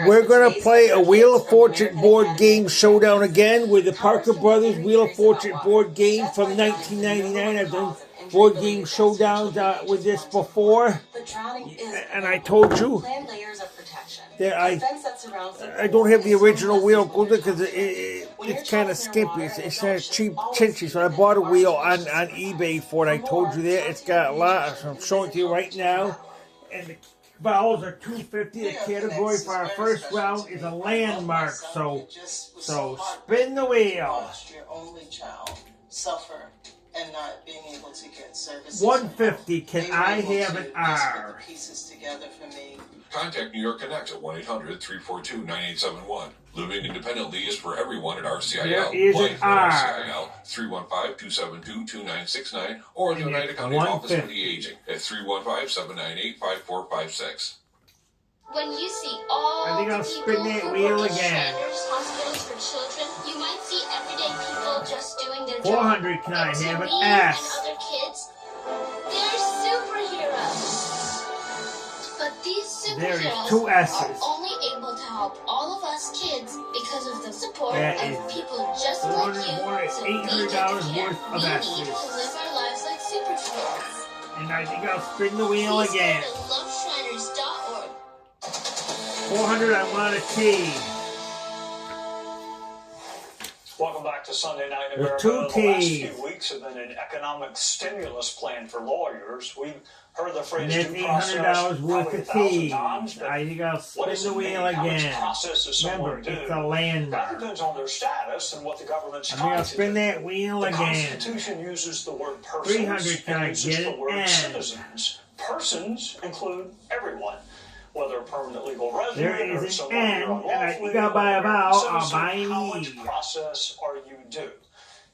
We're going to play a Wheel of Fortune board game showdown again with the Parker Brothers Wheel of Fortune board game from 1999. I've done board game showdowns with this before, and I told you that I don't have the original wheel because it's kind of skimpy. It's kind of cheap, chinchy. So I bought a wheel on eBay for it. I told you that it's got a lot. So I'm showing it to you right now, and the vowels are $2.50. The category for our first round is a landmark. So spin the wheel. Your only child suffer and not being able to get services. $1.50. Can I have an R? Put the pieces together for me. Contact New York Connect at 1-800-342-9871. Living independently is for everyone at RCIL. There is an R. RCIL 315-272-2969 or the Oneida County Office for the Aging at 315-798-5456. When you see all I think I'll spin that wheel again. Hospitals for children, you might see everyday people just doing their 400. job. Can I But to have an me S? and other kids, they're superheroes. But these There is superheroes 2 are S's. only able to help all of us kids because of the support That of is people just like you. So we get the $800 care worth of we need S's. to live our lives like superheroes. And I think I'll spin the wheel Please again. go to loveshriners.org. 400. I want a T. Welcome back to Sunday Night in There's America. 2 The last T's. few weeks have been an economic stimulus plan for lawyers. We've heard the phrase And that's due process $800 worth probably of 1,000 T's. times, but I think I'll what spin does the it wheel mean? How much again. process does someone Remember, do? it's a That landmark. depends on their status and what the government's I think I'll trying to spin do. that wheel The again. Constitution uses the word persons 300. Can I and uses get the an word N? citizens. Persons include everyone, whether a permanent legal resident There or is an someone N, here and I unlawfully, think I'll buy a or vowel. I'll citizen. buy an How E. much process are you due?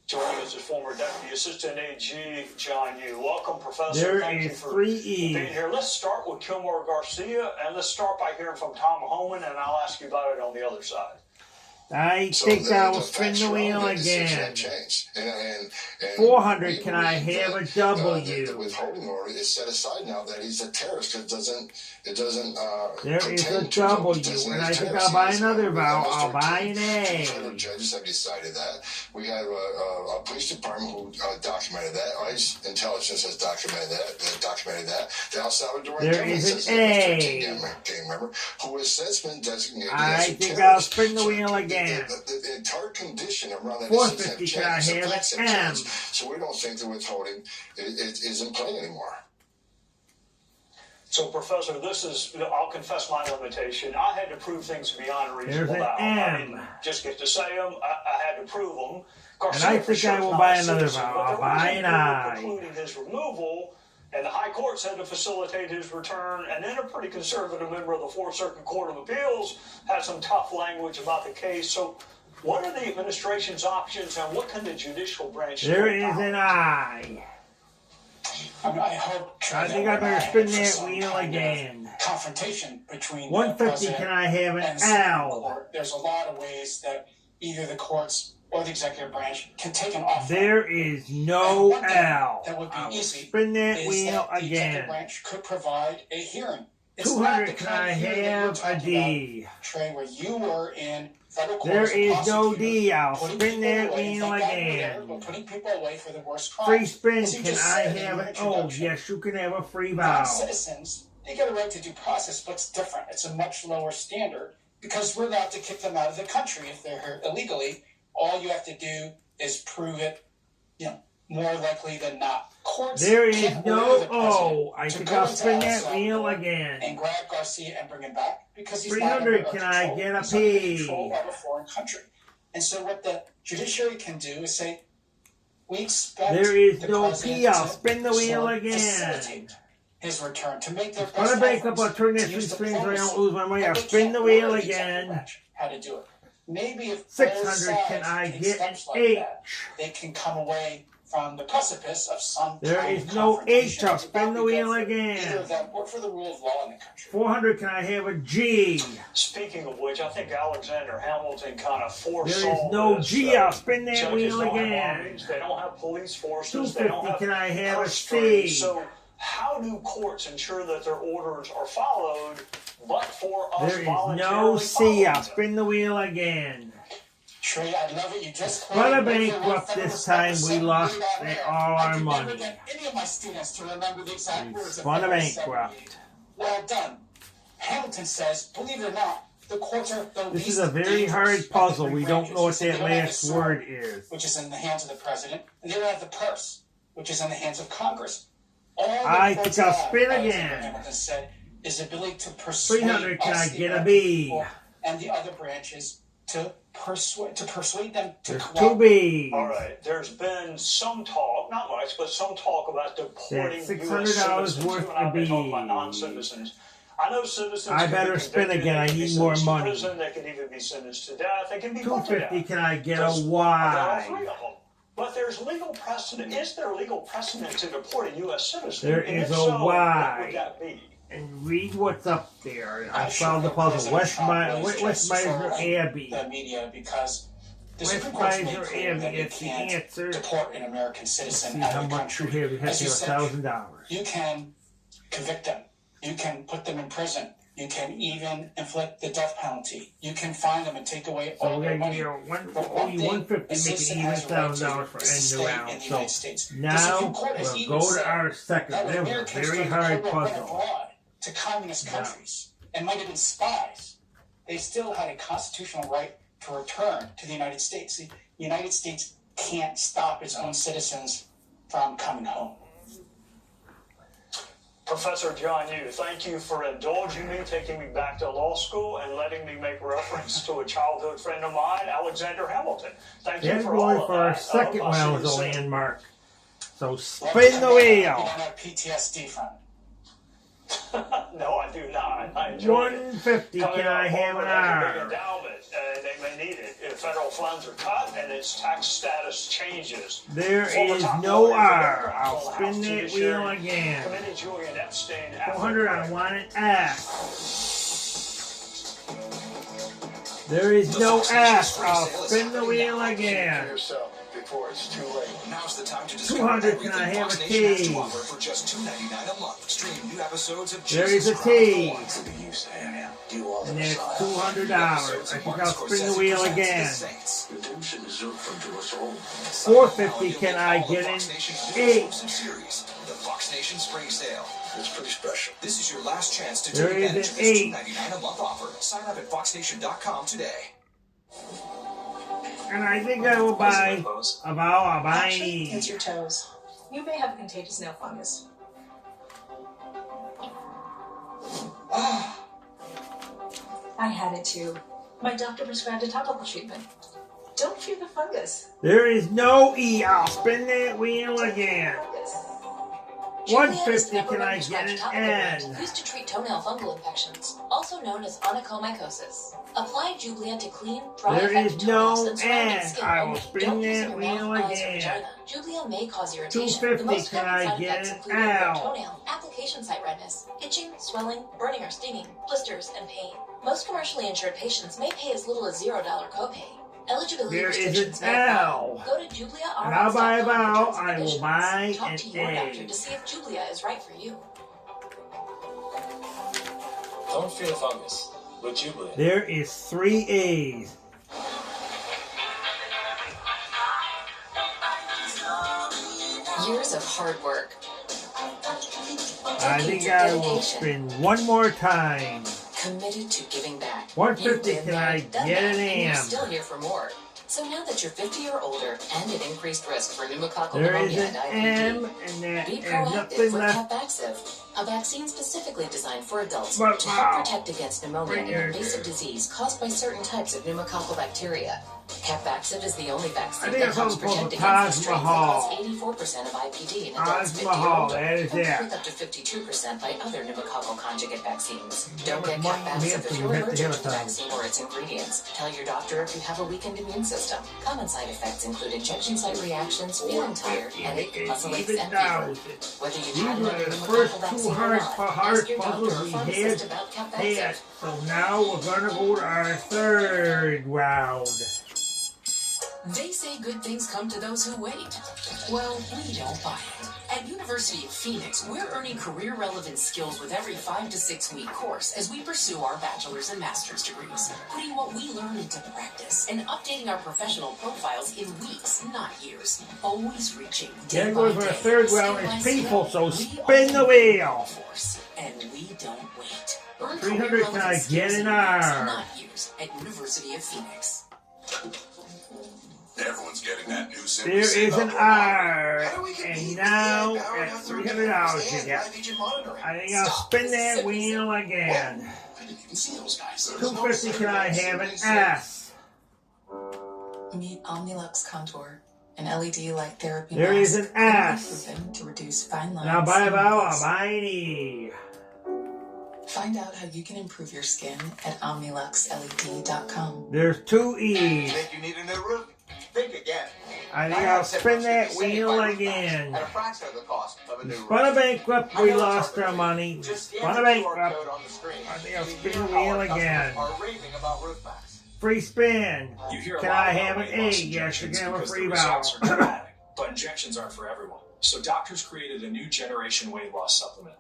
Joining us is former Deputy Assistant AG John Yu. Welcome, Professor. There Thank you is for 3 being E's. here. Let's start with Kilmore Garcia, and let's start by hearing from Tom Homan, and I'll ask you about it on the other side. I think I will spin the wheel again. 400. Can I have a W? The withholding order is set aside now that he's a terrorist. It doesn't. There is a pertain to him. W, It doesn't and I have think terrorists. I'll buy He has another no vowel. reason I'll to buy an federal A. judges have decided that. We have a police department who documented that. ICE intelligence has documented that. The El Salvadoran There government is says an they have A. 13 gang member who has since been designated I as a think I'll terrorist. spin the So wheel again. The entire condition around that 450. is Can I have an M? So we don't think the withholding is in play anymore. So, Professor, this is, I'll confess my limitation. I had to prove things beyond a reasonable There's an doubt. I M. didn't just get to say them. I had to prove them. And I think I will buy another vowel. I'll buy an I. Including his removal, and the high courts had to facilitate his return, and then a pretty conservative member of the Fourth Circuit Court of Appeals had some tough language about the case. So, what are the administration's options, and what can the judicial branch do? There is an I. I hope. I think I better spin that wheel again. Confrontation between 150. Can I have an L? Court. There's a lot of ways that either the courts or the executive branch can take an offer. There is no L. That would be I will easy. spin that is wheel that the executive again. branch could provide a hearing. It's 200. not the Can kind I of hearing that have we're a talking D? about, Trey, where you were in federal court. There as a is no prosecutor, D. I'll putting spin people that away, wheel thank God we're there, again. but putting people away for the worst crimes. Free spin. As you Can just I said in have your an O? introduction, Yes, you can have a free vowel. non-citizens, they get a right to due process, but it's different. It's a much lower standard because we're allowed to kick them out of the country if they're here illegally. All you have to do is prove it, more likely than not. Courts There is can't no order the O. president I to think go I'll into spin El that wheel Salvador again. and grab Garcia and bring him back because he's not 300. under Can control. I get a He's under P? control of a foreign country. And so what the judiciary can do is say, we expect There is the no president P. I'll to spin the wheel again. facilitate his return to make their I'm best gonna break up. I'll efforts turn to this use three spins so I diplomacy. don't lose my money. I'll But they spin can't the wheel order the executive again. branch how to do it. Maybe if 600. both sides Can I take get an steps like H? that, they can come away from the precipice of some There kind is of no H. confrontation. I'll spin the wheel Either again. of them work for the rule of law in the country. 400. Can I have a G? Speaking of which, I think Alexander Hamilton kind of There foresaw is no this. G. I'll spin that Judges wheel don't have again. armies, they don't have police forces, they don't 250. have Can I have a purse strings. C? So how do courts ensure that their orders are followed but for us There is no voluntarily C. I'll following them. spin the wheel again. Trey, I love it. You just Spun a played bankrupt this time. We lost all our money. I could never get any of my students to remember the exact words. Spun a bankrupt. Well done. Hamilton says, believe it or not, the courts are the This least is a very dangerous hard of the puzzle. three We don't know what branches. They that don't have the last sword, word is. which is in the hands of the president, and they don't have the purse, which is in the hands of Congress. All the I courts think I'll have, spin as again. Hamilton said, is the ability to persuade 300, can us, I the get a American B? people, and the other branches to persuade them to There's two cooperate. B's. All right, there's been some talk, not much, but some talk about deporting That's U.S. $600 citizens. worth You and I have been of talking about bees. non-citizens. I know citizens I can better be spin convicted, again. I they can be need more sentenced to money. prison, they can even be sentenced to death. They can be put to death. $250, can I get a There are all Y? three of them. But there's legal precedent. Is there legal precedent to deport a U.S. citizen? There And is if a so, Y. what would that be? And read what's up there. I I'm solved the sure puzzle. President Trump was West just Meisner trolling Abbey. the media because the West Supreme Court's made Meisner clear that Abbey. you It's the can't answer. deport an American Let's citizen see out how of the much we country. have. We have As to you have said, $1,000. you can convict them. You can put them in prison. You can even inflict the death penalty. You can fine them and take away So all we're their going to money. give you But owe one you thing $150, a make it citizen even has a right to $1,000 for is to end stay the in round. the So United States. The now Supreme Court has we'll even go to said our second. that when That was a Americans very during the hard Cold War went puzzle. abroad to communist countries and might have been spies, they still had a constitutional right to return to the United States. The United States can't stop its own citizens from coming home. Professor John Yoo, thank you for indulging me, taking me back to law school, and letting me make reference to a childhood friend of mine, Alexander Hamilton. Thank you Then for all going of for our that. second I'll see round you was a soon. landmark. So Well, spin the You wheel. don't have PTSD from it. No, I do not. I enjoy it. $150, Coming can I up, have Harvard an has a big R? endowment, and they may need it. If federal funds are cut and its tax status changes. There Former is top no lawyer for R. Democrats I'll on the spin House that Judiciary wheel again. Committee, Julian Epstein. 400, I want an F. There is no F. I'll spin the wheel again. Yourself before it's too late. Now's the time to discover 200, can I everything have Fox a Nation has T? to offer for just $2.99 a month. Stream new episodes of There Jesus is a T. Chronicles. Who do you say I am? Do all And the that's Messiah. $200. I think I'll spin the Scorsese wheel presents again. The Saints. Redemption is open to us all. 450, can I All the get Fox an Nation's new 8? exclusive series, the Fox Nation Spring Sale. It's pretty special. This is your last chance to There take is advantage of an this 8. $2.99 a month offer. Sign up at foxnation.com today. And I think I will buy about a Actually, it's buy. your toes. You may have a contagious nail fungus. I had it too. My doctor prescribed a topical treatment. Don't fear the fungus. There is no E. I'll spin that wheel again. Fungus. 150, can I get an N? Used to treat toenail fungal infections, also known as onychomycosis. Apply Jublia to clean, dry, There affected is no toenails and surrounding N. skin I will only. spin Don't use that in your mouth, wheel eyes, or again. vagina. Jublia may cause irritation. 250, The most can common I side get effects an include red L? toenail, application site redness, itching, swelling, burning or stinging, blisters, and pain. Most commercially insured patients may pay as little as $0 copay. Eligibility There is restrictions an may apply. L. Go to JubliaRx.com And I'll buy a for vowel. terms and I will conditions. buy Talk an to your doctor A. to see if Jublia is right for you. Don't fear the fungus with Jublia. There is 3 A's. Years of hard work. I think I will spin one more time. Committed to giving back. 150, You've been can I there, done get that, an and you're AM? still here for more. So now that you're 50 or older and at increased risk for pneumococcal There is pneumonia an and M, IPD, and that be is proactive nothing with left. Capvaxive, a vaccine specifically designed for adults But to help wow. protect against pneumonia Right and here. invasive disease caused by certain types of pneumococcal bacteria. Capvaxive is the only vaccine I think that it's helps called protect the against the Taj strains that cause Mahal. 84% of IPD in adults 50 or Mahal, older, that is and it. with up to 52% by other pneumococcal conjugate vaccines. Yeah, Don't but get one Capvaxive answer, if you you're have to allergic have to the a time. vaccine or its ingredients. Tell your doctor if you have a weakened immune system. Common side effects include injection site reactions, feeling tired, headache, muscle aches, Even and now, fever. Whether these you've had were another the first pneumococcal 2 vaccine or hard, not, hard ask your doctor or puzzles we pharmacist had. about Capvaxive. So now we're gonna go to our third round. They say good things come to those who wait. Well, we don't buy it. At University of Phoenix, we're earning career-relevant skills with every 5 to 6 week course as we pursue our bachelor's and master's degrees, putting what we learn into practice and updating our professional profiles in weeks, not years. Always reaching Then day goes by for the day, third skill round. by It's skill. people, so We spin the are wheel. force, and we don't wait. Earn 300, career-relevant can I skills get in an weeks, R? not years, at University of Phoenix. Everyone's getting that new Simply There Safe is an Outdoor R, How do we compete and with now the AI-powered at outdoor $300 cameras you and get. live agent monitoring? I think I'll Stop. spin that wheel again. I didn't even see those guys. 250, can I have an S? Meet Omnilux Contour, an LED light therapy There is an S. proven to reduce fine lines. Now buy a and vowel, wrinkles. buy an E. Find out how you can improve your skin at OmniluxLED.com. There's 2 E's. Think you need a new roof? Think again. I think I'll spin that wheel again. At a fraction of the cost of a new roof. Spun a bankrupt, we lost our money. Just scan Spun a the QR bankrupt. code on the screen. I think I'll You spin hear the how wheel our again. customers are raving about roof max. Free spin. You hear a Can lot I about have an weight A? loss Yes, you injections can have a because the free vowel. results are dramatic, but injections aren't for everyone. So doctors created a new generation weight loss supplement.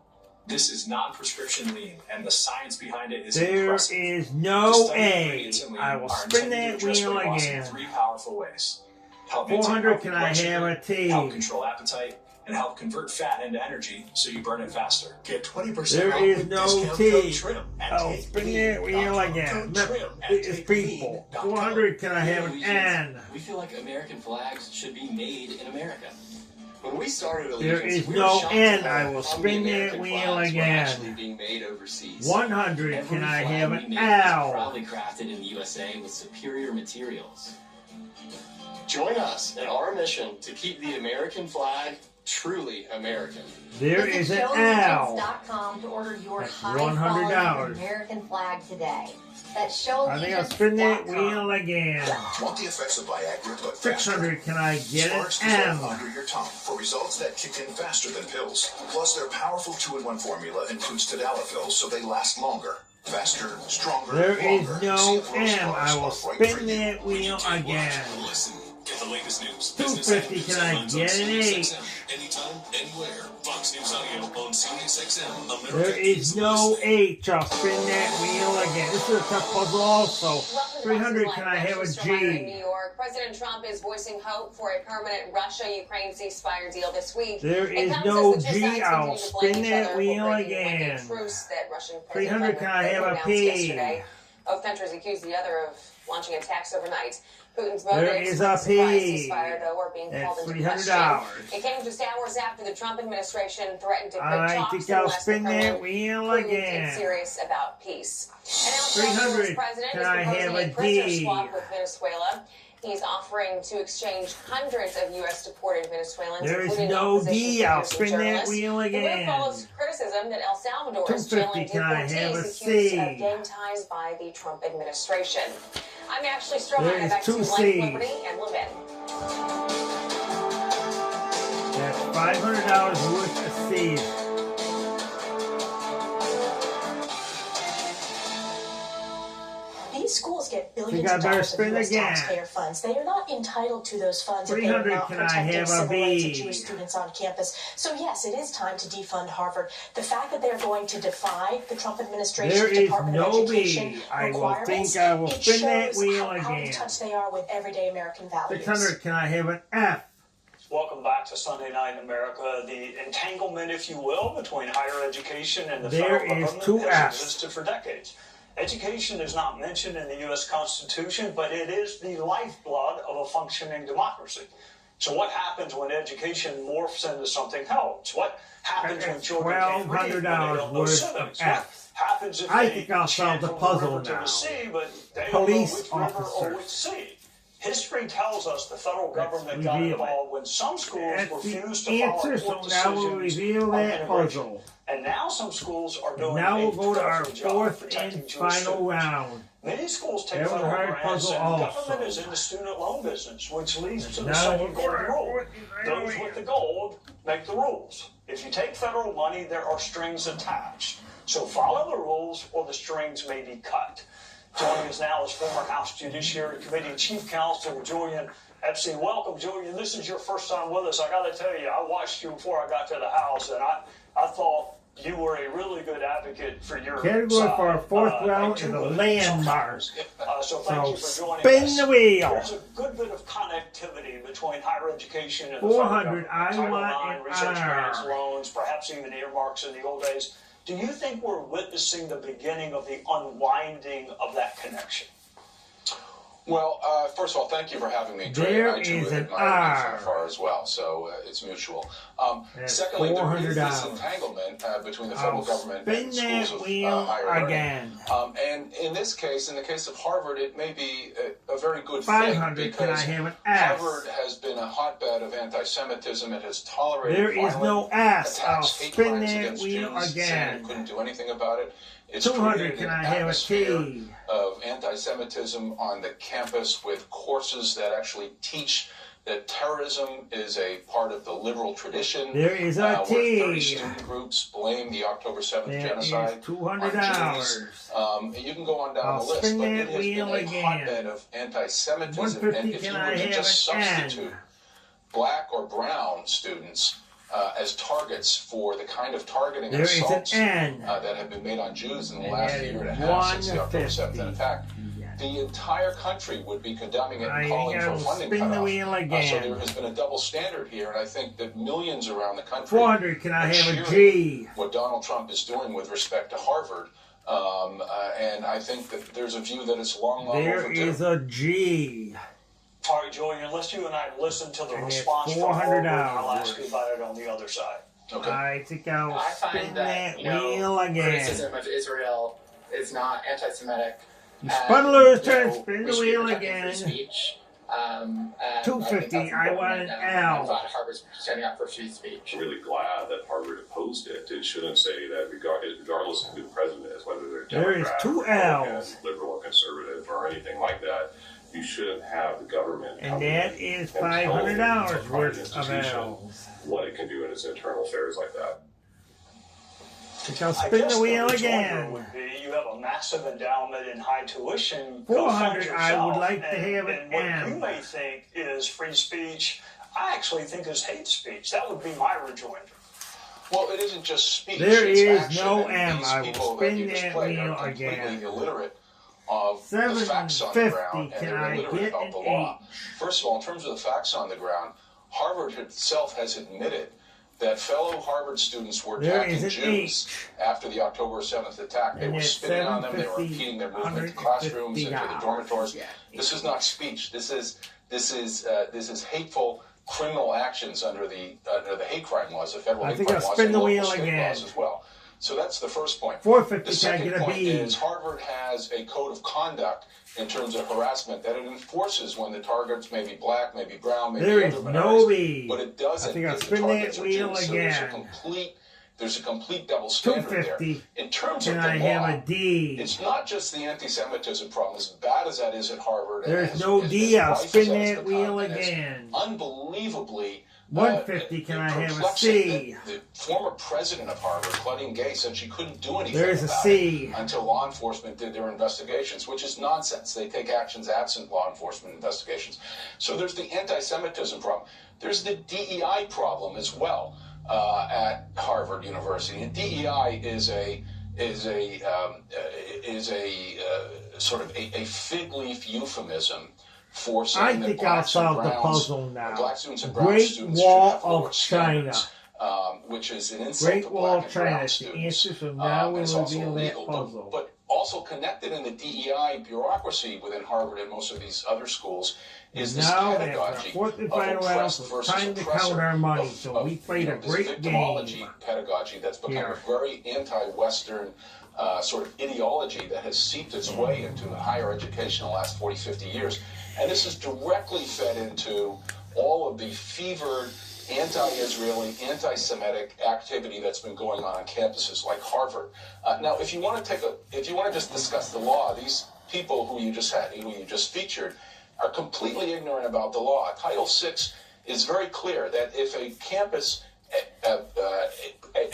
This is non-prescription lean, and the science behind it is There impressive. is The no study A. ingredients in lean I will are spin intended to that address wheel weight loss in again. 3 powerful ways. Help maintain 400, healthy can blood I have sugar, a T? help control appetite, and help convert fat into energy so you burn it faster. Get 20% There off is with no discount T. code TRIM at I'll spin that wheel again. It's people. 400, can I have an N? We feel like American flags should be made in America. When we started There Allegiance, is we were no shocked N. to I know will how many spin that American wheel flags were actually again. being made overseas. 100, Every can I flag have we an make is L? proudly crafted in the USA with superior materials. Join us in our mission to keep the American flag truly American. There is an L. showlegions.com to order your That's high-quality $100. American flag today. That's showlegions.com. I think I'll spin that wheel again. Want the effects of Viagra but 600, can I get an Sparks M? dissolve under your tongue for results that kick in faster than pills. Plus, their powerful 2-in-1 formula includes tadalafil, so they last longer. Faster, stronger, There is longer. no See if those M. I will sparks right for spin you. that wheel again. Listen, get the latest news. 250, can I get an H? Anytime, anywhere. Fox News Audio on SiriusXM. America There is no H. I'll spin that wheel again. This is a tough puzzle also. 300, can I have a New G? York. President Trump is voicing hope for a permanent Russia-Ukraine ceasefire deal this week. There It is comes no as the two G. sides I'll continue to blame spin each that other for wheel breaking the again. truce that Russian 300, can I have a announced P? yesterday. Both countries accuse the other of launching attacks overnight. Putin's There motives is for a the surprise P. ceasefire, though, are being called That's into $300. question. It came just hours after the Trump administration threatened to quit I talks think unless I'll the spin that Kremlin wheel proved again. it's serious about peace. And now 300, Trump's president can is I proposing have a a prisoner D? swap with Venezuela. He's offering to exchange hundreds of U.S. deported Venezuelans, There is including no opposition D. I'll figures and spin that journalists. wheel The move again. follows criticism that El Salvador is 250, jailing can I have a deportees accused C? of gang ties by the Trump administration. I'm Ashley Stroman. There is Back to 2 Life, C's. Liberty, and Live In. That's $500 worth of seeds. These schools get Think billions I of better dollars of spin U.S. again. taxpayer funds. They are not entitled to those funds if they are 300, not can I protecting have a civil rights of B? Jewish students on campus. So yes, it is time to defund Harvard. The fact that they're going to defy the Trump administration's There is Department of no Education B. I will requirements, think I will it spin that shows wheel how out again. of touch they are with everyday American values. 600, can I have an F? Welcome back to Sunday Night in America. The entanglement, if you will, between higher education and the There federal is government 2 has Fs. existed for decades. Education is not mentioned in the U.S. Constitution, but it is the lifeblood of a functioning democracy. So what happens when education morphs into something else? What happens when children can't read when they $1,200 don't know worth civics? of Fs. What happens if I they think I'll solve the chant from puzzle river to now. the sea, but they Police don't know which river or officers. which sea? History tells us the federal government got reveal it. involved when some schools That's the refused to follow answer, so court now we'll decisions reveal on that immigration. puzzle. And now some schools are doing Now a we'll go to our dreadful job 4th protecting and Jewish final students. round. Many schools take That was a federal hard grants, puzzle and also. government is in the student loan business, which leads to the Now second we'll go to golden our rule. 4th and final Those with the gold make the rules. If you take federal money, there are strings attached. So follow the rules or the strings may be cut. Joining us now is former House Judiciary Committee Chief Counsel Julian Epstein, welcome, Julian. This is your first time with us. I got to tell you, I watched you before I got to the house, and I thought you were a really good advocate for your Category side. for our fourth round is a landmark. So thank you for joining spin us. the wheel. There's a good bit of connectivity between higher education and the 400, I Title want IX, research grants, R. loans, perhaps even earmarks in the old days. Do you think we're witnessing the beginning of the unwinding of that connection? Well, first of all, thank you for having me. There I too is an admire you from R. afar as well, so it's mutual. That's Secondly, there is this $400. entanglement between the federal government spin and schools that of wheel higher learning. again. And in this case, in the case of Harvard, it may be a very good 500, thing can I because have an S? Harvard has been a hotbed of anti-Semitism. It has tolerated There is no S. I'll attacks, hate spin crimes that against wheel Jews, saying again. it couldn't do anything about it. It's 200, created can an I have a atmosphere T? of anti-Semitism on the campus with courses that actually teach that terrorism is a part of the liberal tradition. There is a where T. 30 student groups blame the October 7th That genocide is $200. You can go on down I'll the list, spin but that it has been wheel a again. hotbed of anti-Semitism. 150, And if you can were I to have just an N? substitute black or brown students as targets for the kind of targeting There and is an assaults N. That have been made on Jews in the And last that year and a is half since the October 150. 7th attack, the entire country would be condemning it I and calling for gotta funding spin the cutoff. wheel So again. there has been a double standard here, and I think that millions around the country 400, can I are have a cheering G? what Donald Trump is doing with respect to Harvard. And I think that there's a view that it's long There overdue. is a G. All right, Julian, let's you and I listen to the And it's response from $400. Harvard, and I'll ask you about it on the other side. Okay. I think I'll I spin find that that, wheel again. criticism of Israel is not anti-Semitic. You spun loose, you turn, know, spin we the should be wheel protecting again. free speech. And I think 250, that's I important, want an and L. I'm glad Harvard's standing up for free speech. I'm really glad that Harvard opposed it. It shouldn't say that regardless of who the president is, whether they're There is Democrat, two Republican, L's. liberal or conservative or anything like that, you shouldn't have the government And coming that in is and telling $500 a private worth of institution L's. what it can do in its internal affairs like that. I think I'll I spin guess the wheel rejoinder again. would be you have a massive endowment in high tuition. Go 400, fund I would yourself. like to And- have an and what M. you may think is free speech, I actually think is hate speech. That would be my rejoinder. Well, it isn't just speech. There it's is action, no and M. these I will people spin that you just that played wheel are completely again. illiterate of the facts on the ground, 750, and can they're I illiterate get about the an law. First of all, in terms of the facts on the ground, Harvard itself has admitted that fellow Harvard students were There attacking is an Jews after the October 7th attack. They And were it's spitting on them. They were 750, repeating their movement to classrooms and to the dormitories. This is not speech. This is hateful criminal actions under the hate crime laws, the federal I hate think crime I'll laws, spin and the local wheel state again. laws as well. So that's the first point. 450, The can I second get a point B? is Harvard has a code of conduct in terms of harassment that it enforces when the targets may be black, may be brown, may There be is other no minorities, B. but it doesn't I think I'll if the spin that targets are wheel Jews. So again. there's a complete double standard there. 250, In terms can of the I law, have a D? it's not just the anti-Semitism problem, as bad as that is at Harvard. and There's as- no as D. I'll rife as spin that is that at the wheel time, and as again. Unbelievably 150, can I have a perplexing C? that the former president of Harvard, Claudine Gay, said she couldn't do anything There's a about C. it until law enforcement did their investigations, which is nonsense. They take actions absent law enforcement investigations. So there's the anti-Semitism problem. There's the DEI problem as well at Harvard University. And DEI is a sort of a fig leaf euphemism for saying I that think I'll blacks and solve the browns, puzzle now. black students and brown Great students should Wall have lower of China. standards, which is an insult Great to Wall black of and China. brown It's the students. answer, so now we It's will also reveal that illegal, puzzle. but also connected in the DEI bureaucracy within Harvard and most of these other schools is this Now, after our pedagogy fourth and of final round, oppressed it's versus time to oppressor, count our money. of- So of, we played a this great victimology game. pedagogy that's become Here. a very anti-Western sort of ideology that has seeped its way into higher education in the last 40, 50 years. And this is directly fed into all of the fevered anti-Israeli, anti-Semitic activity that's been going on campuses like Harvard. Now, if you want to just discuss the law, these people who you just featured, are completely ignorant about the law. Title VI is very clear that if a campus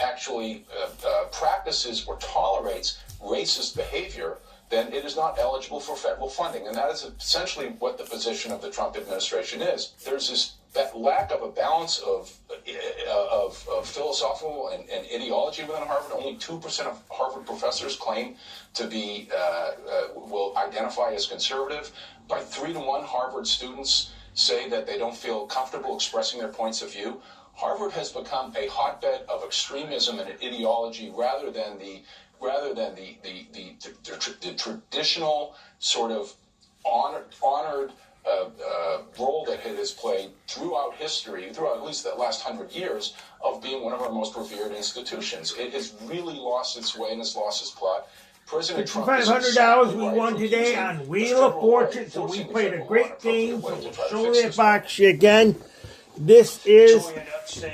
actually practices or tolerates racist behavior, then it is not eligible for federal funding. And that is essentially what the position of the Trump administration is. There's this lack of a balance of philosophical and ideology within Harvard. Only 2% of Harvard professors claim to be, will identify as conservative. By 3-to-1, Harvard students say that they don't feel comfortable expressing their points of view. Harvard has become a hotbed of extremism and ideology rather than the traditional sort of honored role that it has played throughout history, throughout at least the last 100 years, of being one of our most revered institutions. It has really lost its way and has lost its plot. President Trump $500 we won today on Wheel of Fortune, so we played a great game. So we'll show that box again. This is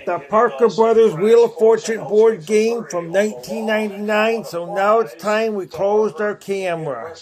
the Parker Brothers Wheel of Fortune board game from 1999. So now it's time we closed our camera.